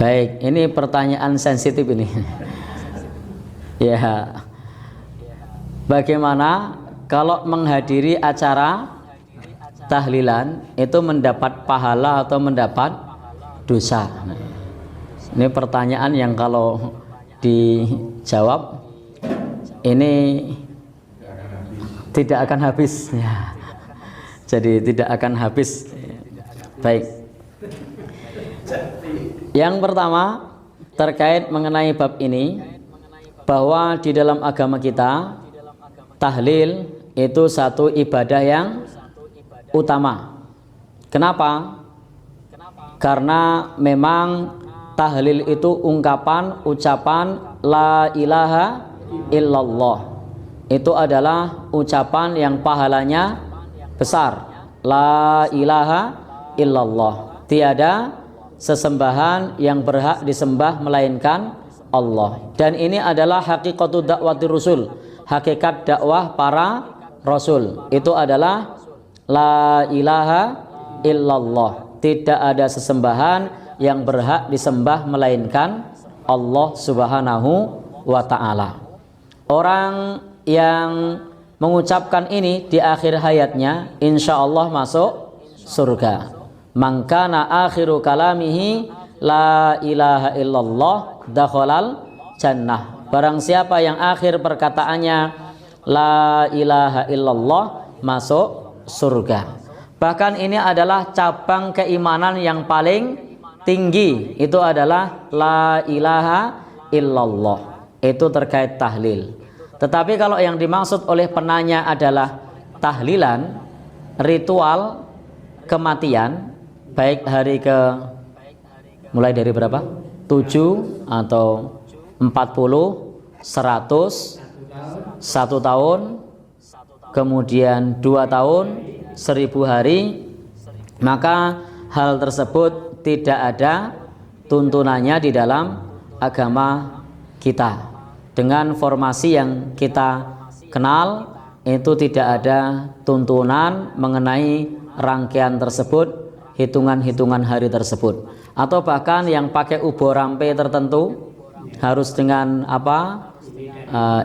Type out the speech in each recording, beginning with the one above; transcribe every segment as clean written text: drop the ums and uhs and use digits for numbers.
Baik, ini pertanyaan sensitif ini. Ya. Bagaimana kalau menghadiri acara tahlilan itu mendapat pahala atau mendapat dosa? Ini pertanyaan yang kalau dijawab ini tidak akan habis ya. Jadi tidak akan habis. Baik. Yang pertama terkait mengenai bab ini, bahwa di dalam agama kita tahlil itu satu ibadah yang utama. Kenapa? Karena memang tahlil itu ungkapan, ucapan la ilaha illallah. Itu adalah ucapan yang pahalanya besar. La ilaha illallah. Tiada sesembahan yang berhak disembah melainkan Allah. Dan ini adalah hakikatul dakwati rusul. Hakikat dakwah para rasul itu adalah la ilaha illallah. Tidak ada sesembahan yang berhak disembah melainkan Allah Subhanahu wa ta'ala. Orang yang mengucapkan ini di akhir hayatnya insya Allah masuk surga. Man kana akhiru kalamihi la ilaha illallah dakhalal jannah. Barang siapa yang akhir perkataannya la ilaha illallah masuk surga. Bahkan ini adalah cabang keimanan yang paling tinggi, itu adalah la ilaha illallah. Itu terkait tahlil. Tetapi kalau yang dimaksud oleh penanya adalah tahlilan, ritual kematian, baik hari ke mulai dari berapa? 7 atau 40, 100, 1 tahun, kemudian 2 tahun, 1000 hari, maka hal tersebut tidak ada tuntunannya di dalam agama kita. Dengan formasi yang kita kenal itu tidak ada tuntunan mengenai rangkaian tersebut, hitungan-hitungan hari tersebut, atau bahkan yang pakai ubo rampe tertentu harus dengan apa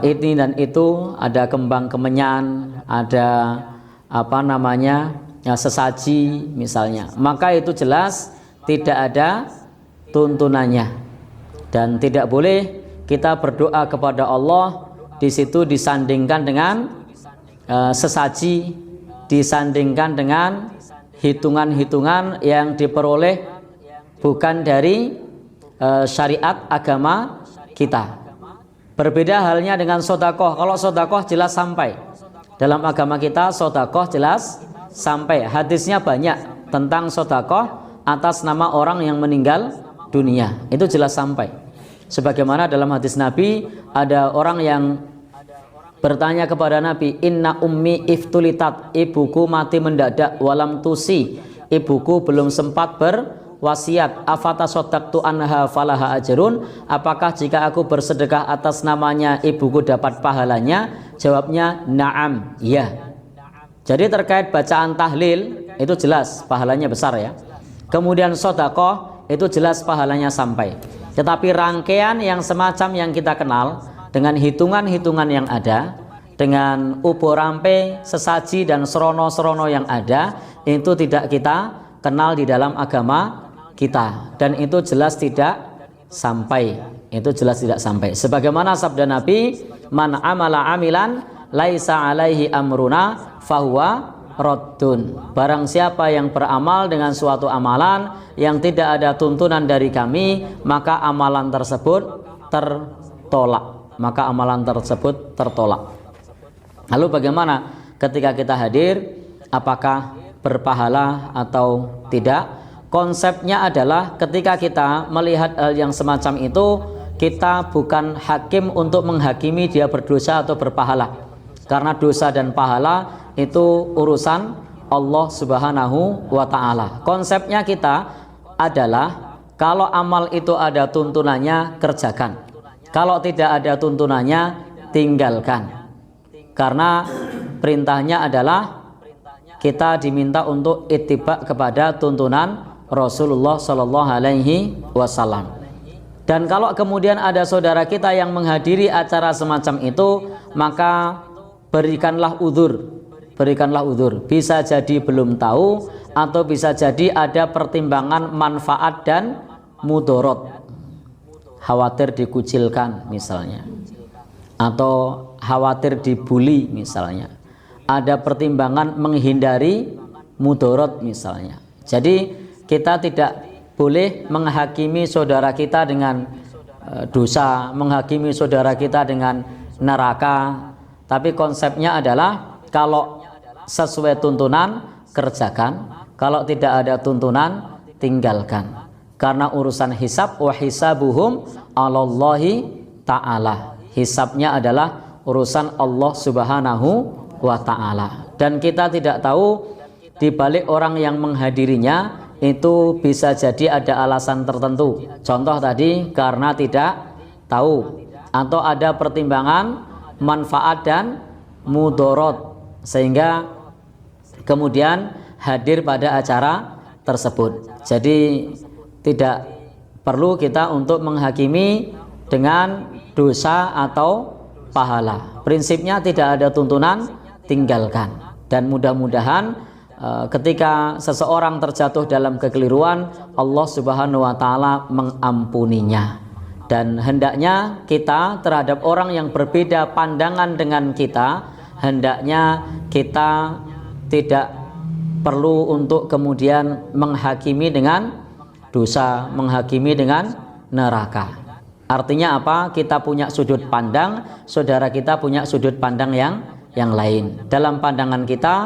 ini dan itu, ada kembang kemenyan, ada apa namanya sesaji misalnya, maka itu jelas tidak ada tuntunannya. Dan tidak boleh kita berdoa kepada Allah di situ disandingkan dengan sesaji, disandingkan dengan hitungan-hitungan yang diperoleh bukan dari syariat agama kita. Berbeda halnya dengan sodakoh. Kalau sodakoh jelas sampai dalam agama kita, sodakoh jelas sampai. Hadisnya banyak tentang sodakoh atas nama orang yang meninggal dunia, itu jelas sampai. Sebagaimana dalam hadis Nabi, ada orang yang bertanya kepada Nabi, inna ummi iftulitat, ibuku mati mendadak, walam tusi, ibuku belum sempat berwasiat, afata sodaktu anha falaha ajrun, apakah jika aku bersedekah atas namanya ibuku dapat pahalanya? Jawabnya na'am, ya. Jadi terkait bacaan tahlil itu jelas pahalanya besar ya. Kemudian sodakoh itu jelas pahalanya sampai. Tetapi rangkaian yang semacam yang kita kenal dengan hitungan-hitungan yang ada, dengan ubo rampe, sesaji dan serono-serono yang ada, itu tidak kita kenal di dalam agama kita, dan itu jelas tidak sampai. Itu jelas tidak sampai. Sebagaimana sabda Nabi, man amala amilan laisa alaihi amruna fahuwa raddun. Barang siapa yang beramal dengan suatu amalan yang tidak ada tuntunan dari kami, maka amalan tersebut tertolak. Maka amalan tersebut tertolak. Lalu bagaimana ketika kita hadir? Apakah berpahala atau tidak? Konsepnya adalah ketika kita melihat hal yang semacam itu, kita bukan hakim untuk menghakimi dia berdosa atau berpahala. Karena dosa dan pahala itu urusan Allah Subhanahu wa ta'ala. Konsepnya kita adalah kalau amal itu ada tuntunannya, kerjakan. Kalau tidak ada tuntunannya, tinggalkan. Karena perintahnya adalah kita diminta untuk ittiba kepada tuntunan Rasulullah Shallallahu Alaihi Wasallam. Dan kalau kemudian ada saudara kita yang menghadiri acara semacam itu, maka berikanlah udzur. Berikanlah udzur. Bisa jadi belum tahu, atau bisa jadi ada pertimbangan manfaat dan mudorot. Khawatir dikucilkan misalnya, atau khawatir dibully misalnya. Ada pertimbangan menghindari mudorot misalnya. Jadi kita tidak boleh menghakimi saudara kita dengan dosa, menghakimi saudara kita dengan neraka. Tapi konsepnya adalah kalau sesuai tuntunan kerjakan, kalau tidak ada tuntunan tinggalkan. Karena urusan hisab, wa hisabuhum 'alallahi ta'ala. Hisabnya adalah urusan Allah Subhanahu wa ta'ala. Dan kita tidak tahu di balik orang yang menghadirinya itu bisa jadi ada alasan tertentu. Contoh tadi karena tidak tahu, atau ada pertimbangan manfaat dan mudorot sehingga kemudian hadir pada acara tersebut. Jadi tidak perlu kita untuk menghakimi dengan dosa atau pahala. Prinsipnya tidak ada tuntunan, tinggalkan. Dan mudah-mudahan ketika seseorang terjatuh dalam kekeliruan, Allah Subhanahu wa ta'ala mengampuninya. Dan hendaknya kita terhadap orang yang berbeda pandangan dengan kita, hendaknya kita tidak perlu untuk kemudian menghakimi dengan dosa, menghakimi dengan neraka. Artinya apa? Kita punya sudut pandang, saudara kita punya sudut pandang yang lain. Dalam pandangan kita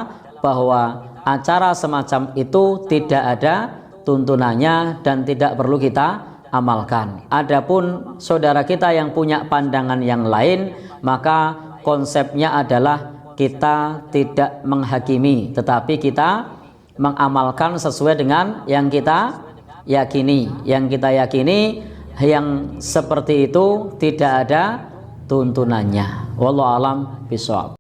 bahwa acara semacam itu tidak ada tuntunannya dan tidak perlu kita amalkan. Adapun saudara kita yang punya pandangan yang lain, maka konsepnya adalah kita tidak menghakimi, tetapi kita mengamalkan sesuai dengan yang kita yakini. Yang kita yakini yang seperti itu tidak ada tuntunannya. Wallahu a'lam bishawab.